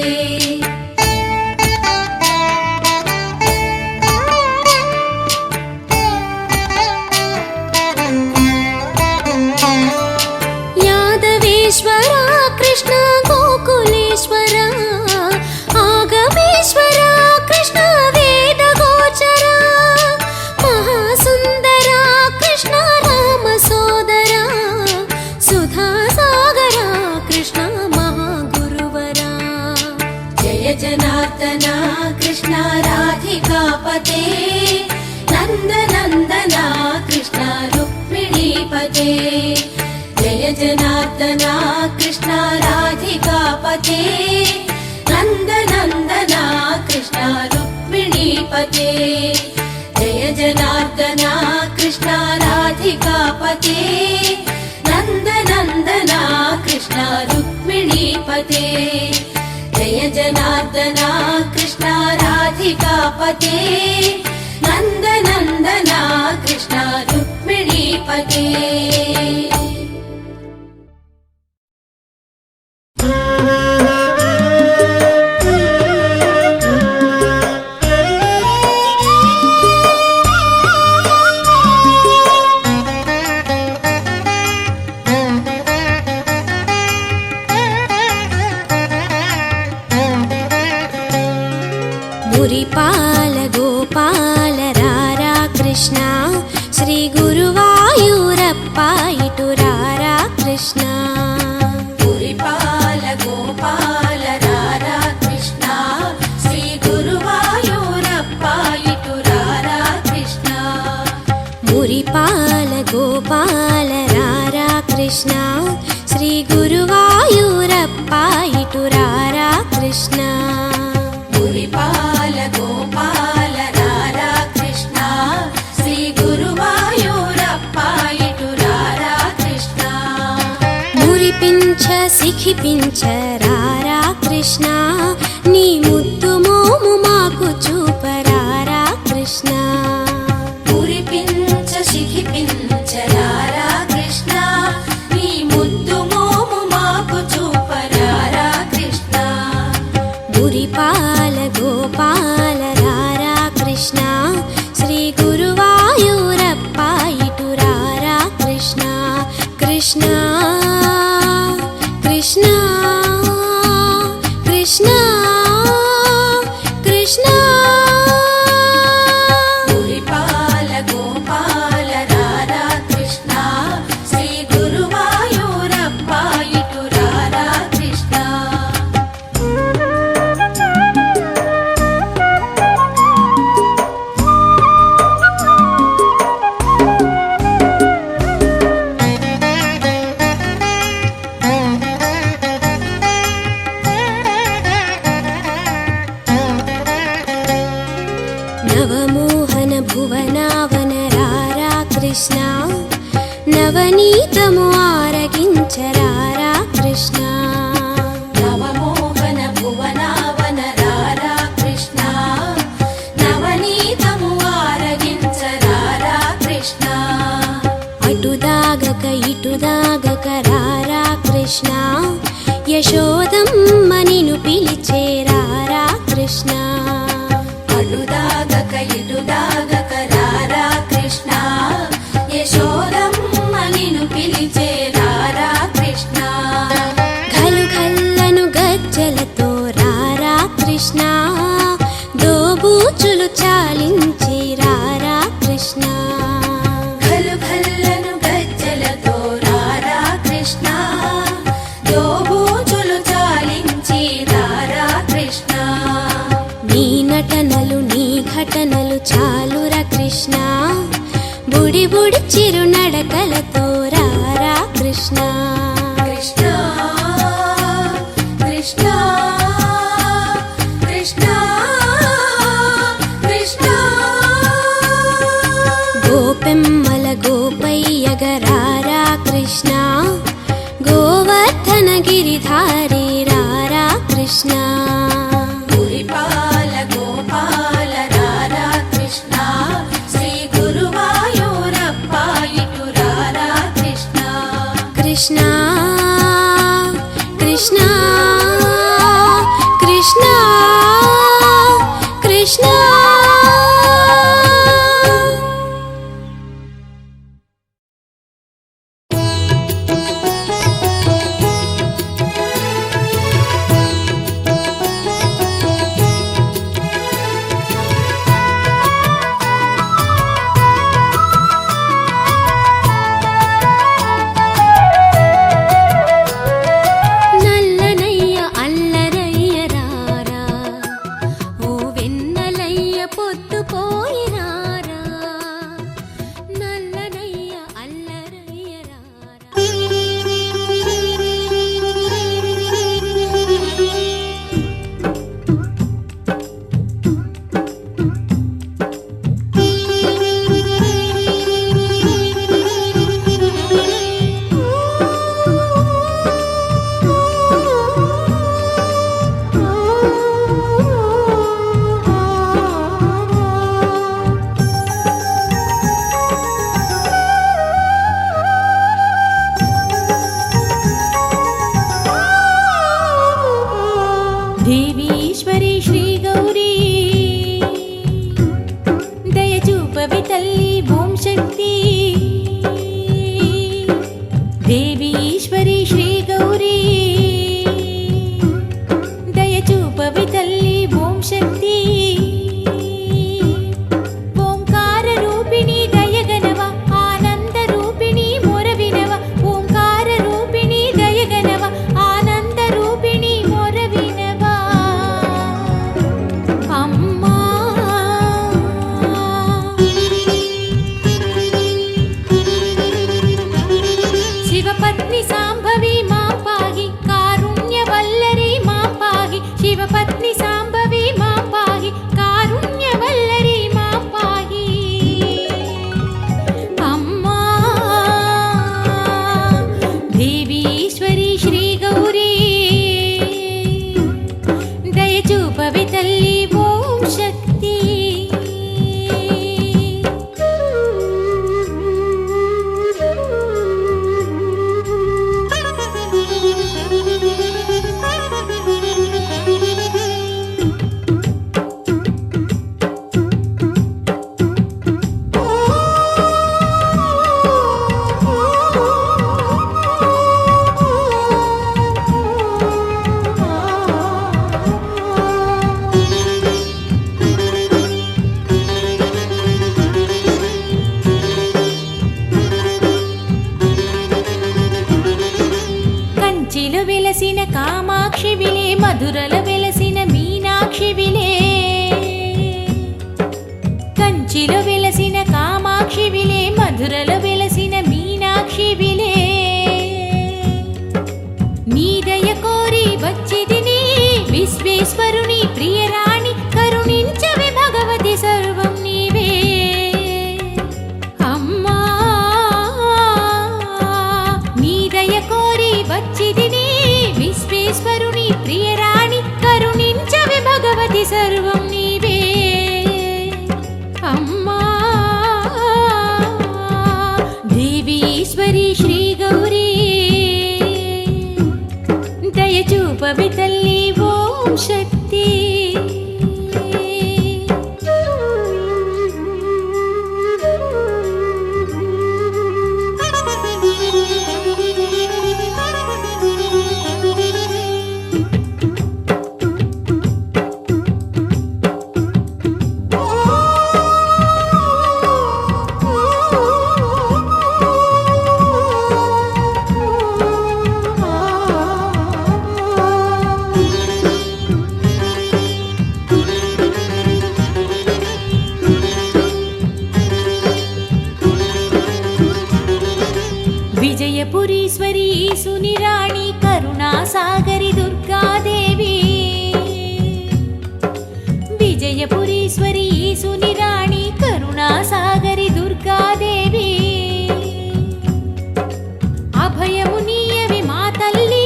యాదవేశ్వరా కృష్ణ గోకులేశ్వరా ఆగమేశ్వరా కృష్ణ వేద గోచరా మహాసుందరా కృష్ణ రామ సోదరా సుధా సాగరా కృష్ణ మహాగురువరా జయ జనార్దన కృష్ణ రాధికాపతే నందనందన కృష్ణ రుక్మిణీపతే జయ జనార్దన కృష్ణ రాధికాపతే నందనందన కృష్ణ రుక్మిణీపతే జయ జనార్దన కృష్ణ రాధికాపతే నందనందన కృష్ణ రుక్మిణీపతే జయ జనార్దన కృష్ణ రాధికాపతే నందనందన కృష్ణ రుక్మిణీపతే మురిపాల గోపాల రారా కృష్ణ శ్రీ గురువాయూరప్ప ఇటు రారా కృష్ణ మురిపాల గోపాల రారా కృష్ణ శ్రీ గురువాయూరప్ప ఇటు రారా కృష్ణ మురిపాల గోపాల రారా కృష్ణ శ్రీ గురువాయూరప్ప ఇటు రారా కృష్ణ మురిపాల గోపాల రారా కృష్ణ శ్రీ గురువాయూరప్ప ఇటు రారా కృష్ణ మురిపించ సిఖిపించ రారా కృష్ణ నీ ముద్దు మోము మాకు చూపరారా కృష్ణ మురిపించ సిఖిపించ రారా కృష్ణ నీ ముద్దు మోము మాకు చూపరారా కృష్ణ మురిపాల గోపాల రారా కృష్ణ శ్రీ గురువాయూరప్ప ఇటు రారా కృష్ణ కృష్ణ కృష్ణ కృష్ణ కృష్ణ మురిపాల గోపాల రారా కృష్ణ శ్రీ గురువాయూరప్ప ఇటు రారా కృష్ణ నవమోహన భువనావన రారా కృష్ణ నవనీతము ఆరగించరారా కృష్ణ నవమోహన భువనావన రారా కృష్ణ నవనీతము ఆరగించరారా కృష్ణ అటుదాగక ఇటుదాగక రారా కృష్ణ యశోదమ్మ నిన్ను పిలిచేరారా కృష్ణ అటుదాగక ఇటుదాగక రారా కృష్ణ యశోదమ్మ నిన్ను పిలిచేరారా కృష్ణ ఘలు ఘల్లను గజ్జల బుడి బుడి చిరు నడకలతో రారా కృష్ణ కృష్ణ కృష్ణ కృష్ణ కృష్ణ గోపెమ్మల గోపయ్యగరారా కృష్ణ గోవర్ధన గిరిధారి రారా కృష్ణ గురిపాల గోపాల రారా కృష్ణ శ్రీ గురువాయూరప్ప ఇటు రారా కృష్ణ కృష్ణ కృష్ణ కృష్ణ కృష్ణ నల్లనయ్య అల్లరయ్య రారా ఓ వెన్నలయ్య పొద్దుపోయి రారా నల్లనయ్య అల్లరయ్య రారా దేవీశ్వరి శ్రీ గౌరీ దయచూపవి తల్లి ఓం శక్తి దేవీశ్వరి శ్రీ గౌరీ దయచూపవి తల్లి ఓం శక్తి ఓంకార రూపిణి దయగనవ ఆనంద రూపిణి మొరవినవ ఓంకార రూపిణి దయగనవ ఆనంద రూపిణి మొరవినవ అమ్మా శివపత్ని సాంభవి మా పాగి కారుణ్యవల్లరి మా పాగి శివపత్ని సాంభవి మా పాగి కారుణ్యవల్లరి మా పాగి అమ్మా దేవీశ్వరి శ్రీ గౌరీ దయచూపవి తల్లి ఓం శక్తి కంచిలో వెలసిన కామాక్షి విలే మధురలో వెలసిన మీనాక్షి విలే కంచిలో వెలసిన కామాక్షి విలే మధురలో వెలసిన మీనాక్షి విలే నీ దయ కోరి వచ్చిదిని విశ్వేశ్వరుని ప్రియరాణి కరుణించవే భగవతి సర్వం నీవే అమ్మా నీ దయ కోరి వచ్చిదిని విశ్వేశ్వరుని ప్రియరాణి కరుణించవే భగవతి సర్వం నీవే అమ్మా విజయపురీశ్వరి సునిరాణి కరుణాసాగరి దుర్గాదేవి విజయపురీశ్వరి సునిరాణి కరుణాసాగరి దుర్గాదేవి అభయము నీయవి మా తల్లి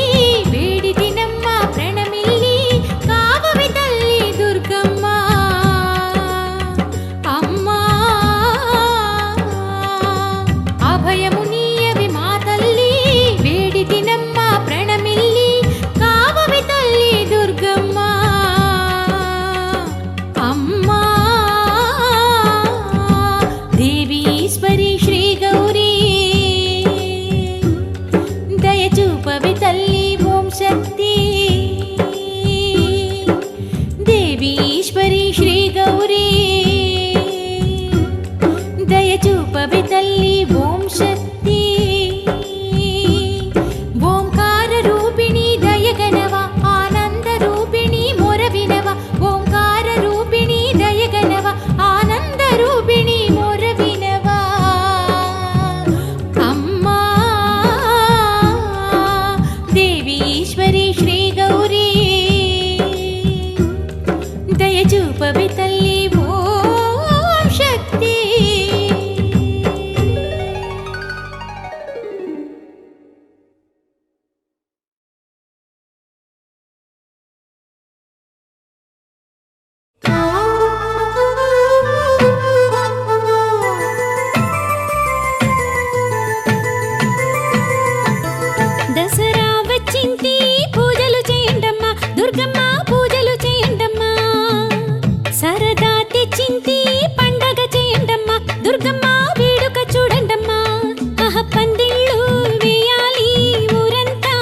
వేడి దినమ్మ ప్రణమిల్లి కావవి తల్లి దుర్గమ్మ అమ్మా అభయము నీయవి మా తల్లి వేడి దినమ్మ ప్రణమిల్లి కావవి తల్లి దుర్గమ్మ అమ్మా దేవీశ్వరి శ్రీ గౌరీ దయచూపవి తల్లి ఓం శక్తి దేవీశ్వరి శ్రీ గౌరీ దయచూపవి తల్లి ఓం శక్తి ఓంకార రూపిణి దయగనవ ఆనంద రూపిణి మొరవినవ ఓంకార రూపిణి దయగనవ ఆనంద రూపిణి మొరవినవ అమ్మా దేవీశ్వరి శ్రీ గౌరీ దయచూపవి తల్లి ఓం శక్తి దసరా వచ్చింది పూజలు చేయండమ్మా దుర్గమ్మ పూజలు చేయండమ్మా సరదా తెచ్చింది పండగ చేయండమ్మా దుర్గమ్మ వేడుక చూడండమ్మా పందిళ్ళు వేయాలి ఊరంతా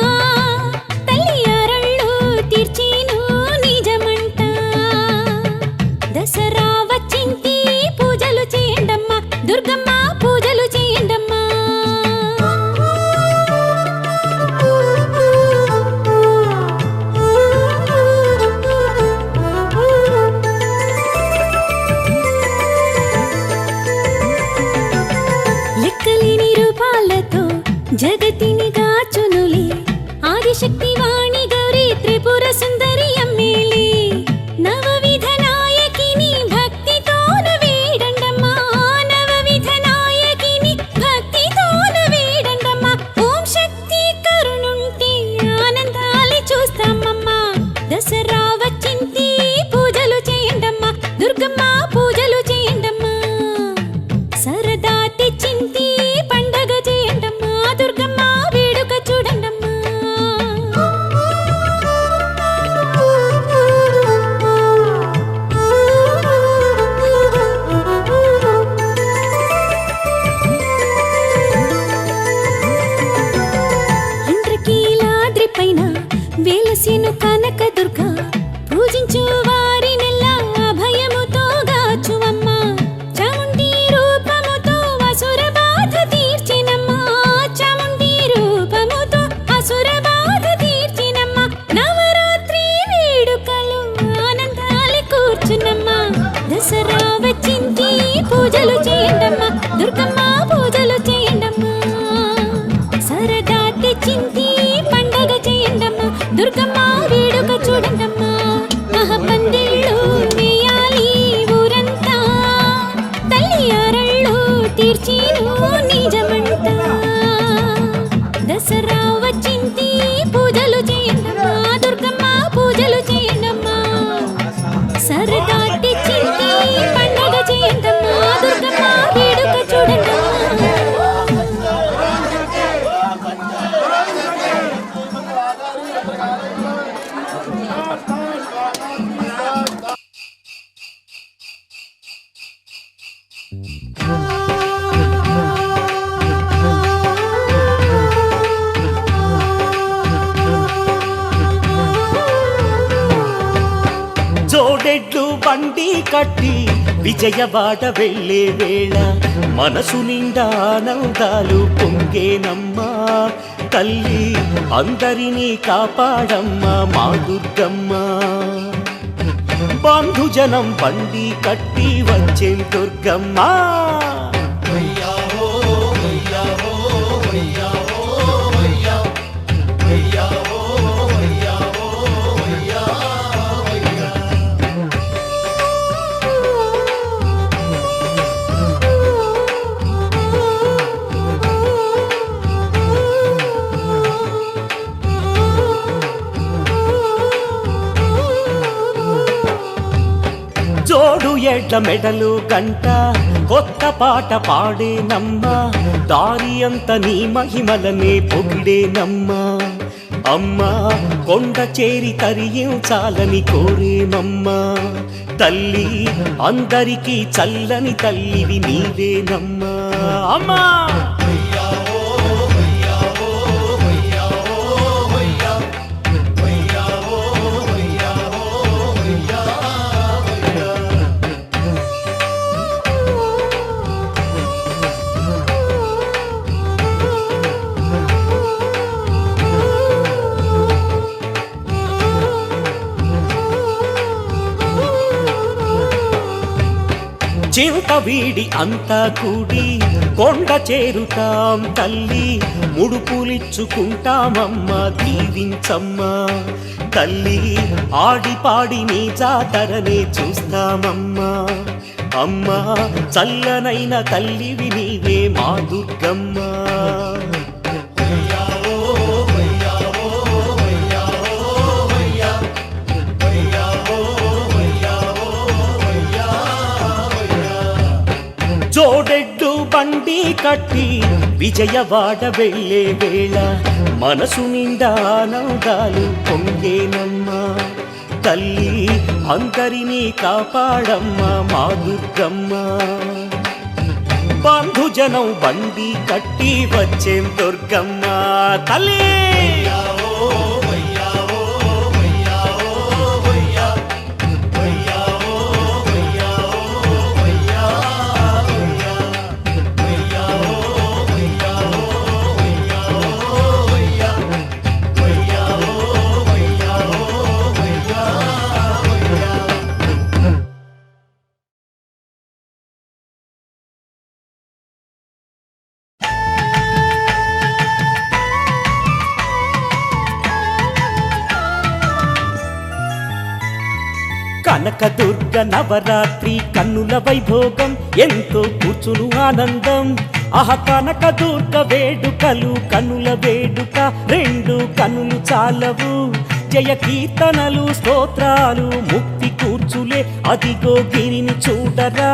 తల్లి అరళ్ళు తీర్చేను నిజమంట దసరా వచ్చింది పూజలు చేయండమ్మా దుర్గమ్మ పూజలు చేయండమ్మా లెక్కలేని రూపాలతో జగతిని గాచునులే ఆదిశక్తి వాణి గౌరీ త్రిపుర సుందరి అమ్మేలే నవవిధ నాయకిని భక్తితోను వేడండమ్మా నవవిధ నాయకిని భక్తితోను వేడండమ్మా ఓం శక్తి కరుణుంటే ఆనందాలి చూస్తామమ్మా దసరా వచ్చింది పూజలు చేయండమ్మా దుర్గమ్మ పూజలు చేయండమ్మా సరదా తెచ్చింది పండగ చేయండమ్మా దుర్గమ్మ వేడుక చూడండమ్మా ఇంద్రకీలాద్రి పైన వెలసిను కనక దుర్గ పూజించు వారినెల్లా అభయముతో గాచువమ్మా చాముండి రూపముతో అసుర బాధ తీర్చినమ్మా చాముండి రూపముతో అసుర బాధ తీర్చినమ్మా నవరాత్రి వేడుకలు ఆనందాలి కూర్చునమ్మా దసరా వచ్చింది పూజలు చేయండమ్మా దుర్గమ్మ పూజలు చేయండమ్మా సరదా తెచ్చింది పండగ చేయండమ్మా దుర్గమ్మ వేడుక చూడండమ్మా పందిళ్ళు వేయాలి ఊరంతా తల్లి అరళ్ళు తీర్చేను నిజమంట దసరా వచ్చింది పూజలు చేయండమ్మా దుర్గమ్మ పూజలు చేయండమ్మా సరదా తెచ్చింది పండగ చేయండమ్మా దుర్గమ్మ వేడుక చూడండమ్మా జోడెడ్లు బండి కట్టి విజయవాడ వెళ్ళే వేళ మనసు నిండా ఆనందాలు పొంగేనమ్మా తల్లి అందరినీ కాపాడమ్మా మా దుర్గమ్మ బంధుజనం బండి కట్టి వచ్చే దుర్గమ్మ వైయాహో వైయాహో వైయాహో జోడెడ్ల మెడలు గంట కొత్త పాట పాడేనమ్మా దారి అంత నీ మహిమలనే పొగిడేనమ్మా అమ్మా కొండ చేరి తరించాలని కోరేమమ్మా తల్లి అందరికీ చల్లని తల్లివి నీవేనమ్మా అమ్మా చింత వీడి అంతా కూడి కొండ చేరుతాం తల్లి ముడుపులిచ్చుకుంటామమ్మా దీవించమ్మా తల్లి ఆడి పాడి నీ జాతరనే చూస్తామమ్మా అమ్మా చల్లనైన తల్లివి నీవే మా దుర్గమ్మ జోడెడ్డు బండి కట్టి విజయవాడ వెళ్ళే వేళ మనసు నిండా ఆనందాలు పొంగేనమ్మా తల్లి అందరినీ కాపాడమ్మా మా దుర్గమ్మ బంధుజనం బండి కట్టి వచ్చేం దుర్గమ్మ తల్లి కనకదుర్గ నవరాత్రి కన్నుల వైభోగం ఎంతో కూర్చును ఆనందం కనకదుర్గ వేడుకలు కన్నుల వేడుక రెండు కన్నులు చాలవు జయ కీర్తనలు స్తోత్రాలు ముక్తి కూర్చులే అదిగో గిరిని చూడరా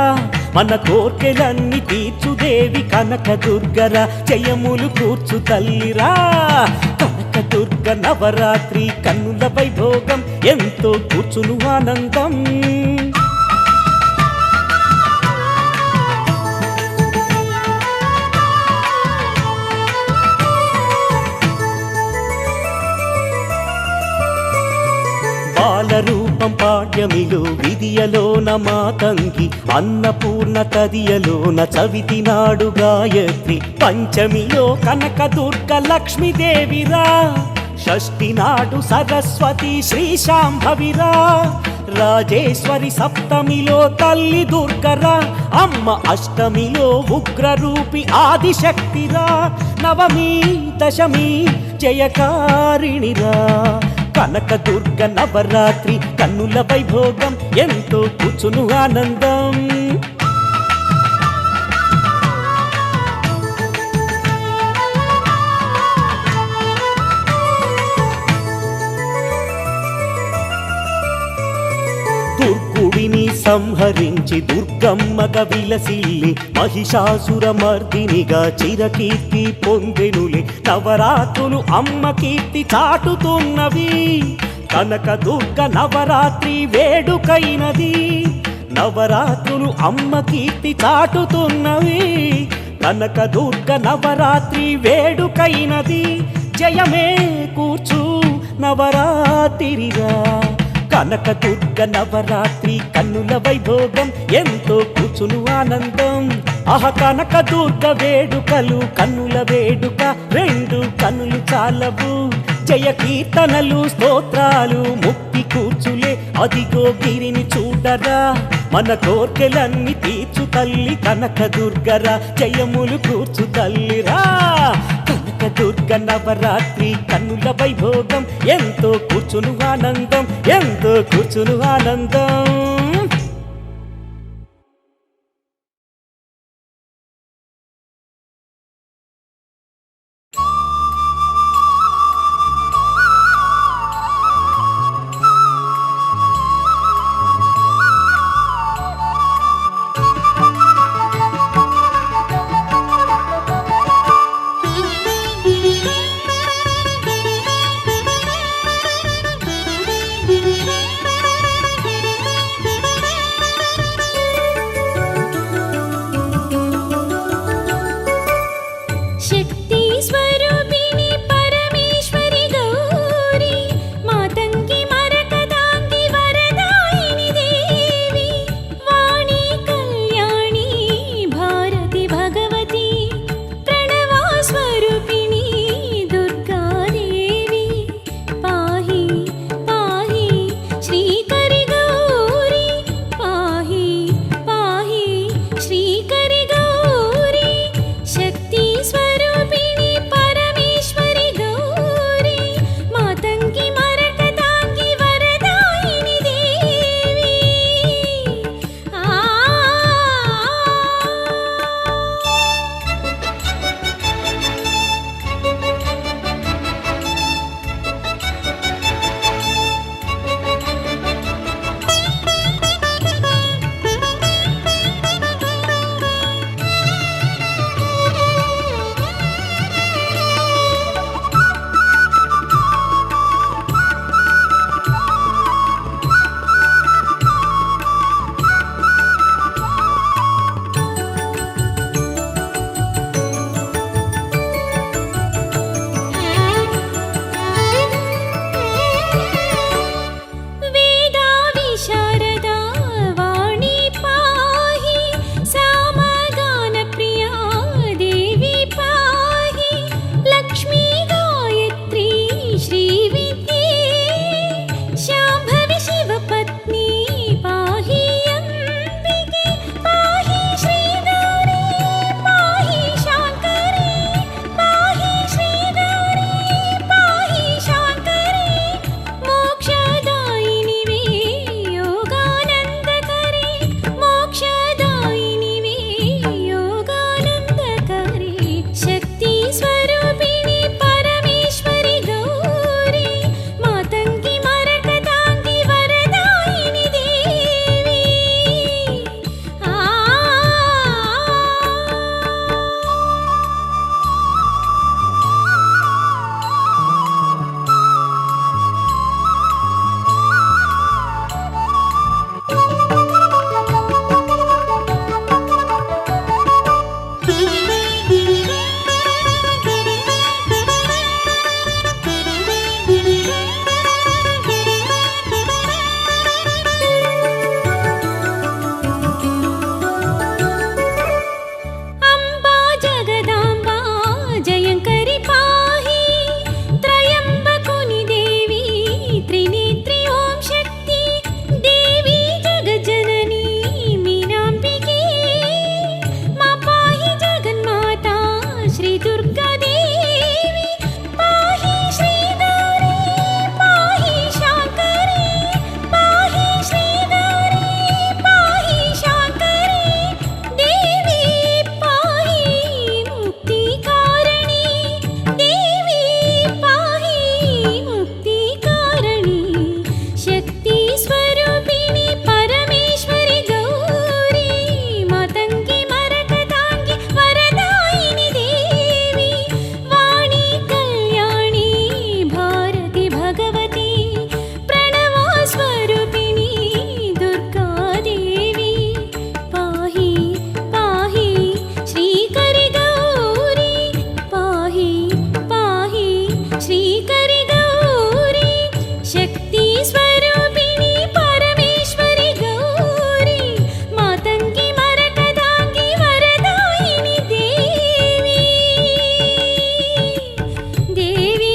మన కోర్కెలన్నీ తీర్చుదేవి కనకదుర్గరా జయములు కూర్చు తల్లిరా కనకదుర్గ నవరాత్రి కన్నుల వైభోగం ఎంతో కూర్చును ఆనందం బాలరూపం పాడ్యమిలో విధియలోన మాతంగి అన్నపూర్ణ తదియలోన చవితి నాడు గాయత్రి పంచమిలో కనకదుర్గ లక్ష్మీదేవిరా షష్ఠి నాడు సరస్వతి శ్రీశాంభవిరా రాజేశ్వరి సప్తమిలో తల్లి దుర్గరా అమ్మ అష్టమిలో ఉగ్రరూపి ఆదిశక్తిరా నవమి దశమి జయకారిణిరా కనకదుర్గ నవరాత్రి కన్నుల వైభోగం ఎంతో కూర్చును ఆనందం దుర్గుడిని సంహరించి దుర్గమ్మగా విలసిల్లి మహిషాసుర మర్దినిగా చిరకీర్తి పొందెనులే నవరాత్రులు అమ్మ కీర్తి చాటుతున్నవి కనకదుర్గ నవరాత్రి వేడుకైనది నవరాత్రులు అమ్మ కీర్తి చాటుతున్నవి కనకదుర్గ నవరాత్రి వేడుకైనది జయమే కూర్చు నవరాత్రిగా కనకదుర్గ నవరాత్రి కన్నుల వైభోగం ఎంతో కూర్చును ఆనందం కనకదుర్గ వేడుకలు కన్నుల వేడుక రెండు కన్నులు చాలవు జయ కీర్తనలు స్తోత్రాలు ముక్తి కూర్చులే అదిగో గిరిని చూడరా మన కోర్కెలన్నీ తీర్చు తల్లి కనకదుర్గరా జయములు కూర్చు తల్లిరా కనకదుర్గ నవరాత్రి కన్నుల వైభోగం ఎంతో కూర్చును ఆనందం ఎంతో కూర్చును ఆనందం శక్తి స్వరూపిణి పరమేశ్వరి గౌరీ మాతంగి మరకదాంగి వరదాయిని దేవి వాణి కళ్యాణి భారతి భగవతి ప్రణవా స్వరూపిణి దుర్గాదేవి పాహి పాహి శ్రీకరి గౌరీ పాహి పాహి శ్రీకరి గౌరీ శక్తి స్వరూపిణి పరమేశ్వరి గౌరీ మాతంగి మరకదాంగి వరదాయిని దేవి వేదా విశారదా వాణి పాహి సామగాన ప్రియా దేవి పాహి లక్ష్మీ గాయత్రి శ్రీ విద్యే శాంభవి శివపత్ని పాహి అంబికే పాహి శ్రీ గౌరీ పాహి శాంకరి పాహి శ్రీ గౌరీ పాహి శాంకరి మోక్షదాయినివే యోగానందకరే మోక్షదాయినివే యోగానందకరే శక్తి స్వరూపిణి పరమేశ్వరి గౌరీ మాతంగి మరకదాంగి వరదాయిని దేవి అంబా జగదాంబా జయంకరి పాహి త్రయంబకుని దేవి త్రినేత్రి ఓం శక్తి దేవి జగజ్జనని మీనాంబికే మా పాహి జగన్మాత శ్రీ దుర్గా దేవి పాహి శ్రీ గౌరీ పాహి శాంకరి పాహి శ్రీ గౌరీ పాహి శాంకరి దేవి పాహి ముక్తి కారణి దేవి పాహి ముక్తి కారణి శక్తి స్వరూపిణి పరమేశ్వరి గౌరీ మాతంగి మరకదాంగి వరదాయిని దేవి వాణి కళ్యాణి భారతి భగవతి ప్రణవా స్వరూపిణి దుర్గాదేవి పాహి పాహి శ్రీకరి గౌరీ పాహి పాహి శ్రీకరి గౌరీ శక్తి స్వరూపిణి పరమేశ్వరి గౌరీ మాతంగి మరకదాంగి వరదాయిని దేవి దేవి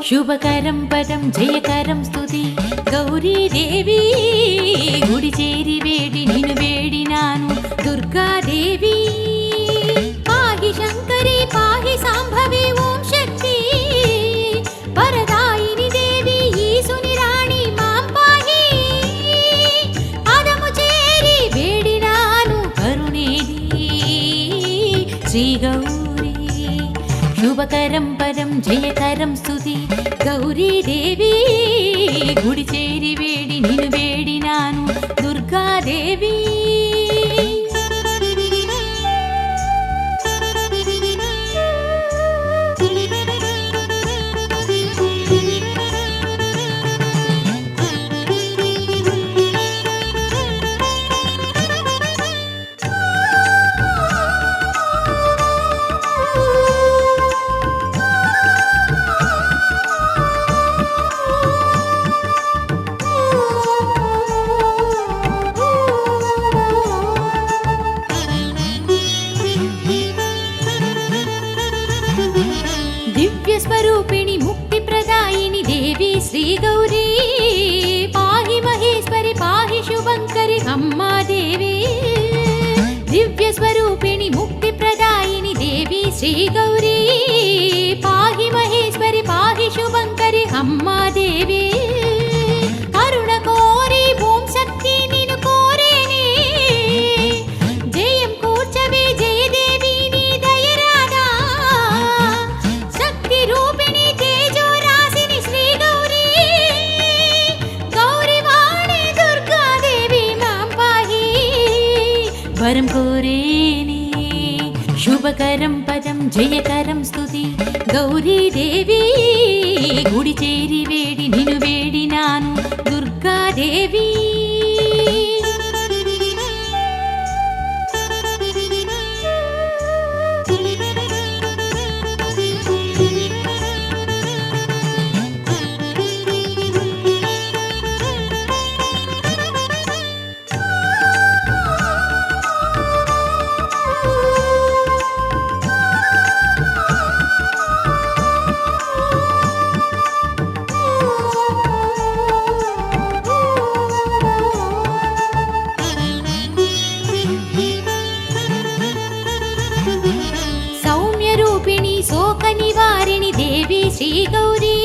శుభకరం పదం జయకరం స్తుతి గౌరీ దేవి గుడి చేరి వేడి నిన్ను వేడినాను దుర్గాదేవి పాహి శంకరి పాహి సాంభవి ఓం శక్తి వరదాయిని దేవి ఈసుని రాణి మాం పాహి శ్రీగౌరీ శుభకరం పరం జయకరం స్తుతి గౌరీ దేవి గుడి చేరి వేడి నిన్ను వేడినాను దుర్గాదేవి దివ్యస్వరూపిణి ముక్తిప్రదాయిని దేవి శ్రీగౌరీ పాహి మహేశ్వరి పాహి శుభంకరి అమ్మా దేవి దివ్యస్వరూపిణి ముక్తిప్రదాయిని దేవి శ్రీగౌరీ పాహి మహేశ్వరి పాహి శుభంకరి అమ్మా దేవి కరుణ కోరి ఓం శక్తి నిన్ను కోరేనే జయం కూర్చవే జయదేవి నీ దయరాదా శక్తి రూపిణి తేజో రాశిని శ్రీ గౌరీ గౌరీవాణి దుర్గాదేవి మాం పాహి వరం కోరేనే శుభకరం పదం జయకరం స్తుతి గౌరీ దేవి గుడి చేరి వేడి నిన్ను వేడినాను దుర్గాదేవి సౌమ్య రూపిణి శోక నివారిణి దేవి శ్రీ గౌరీ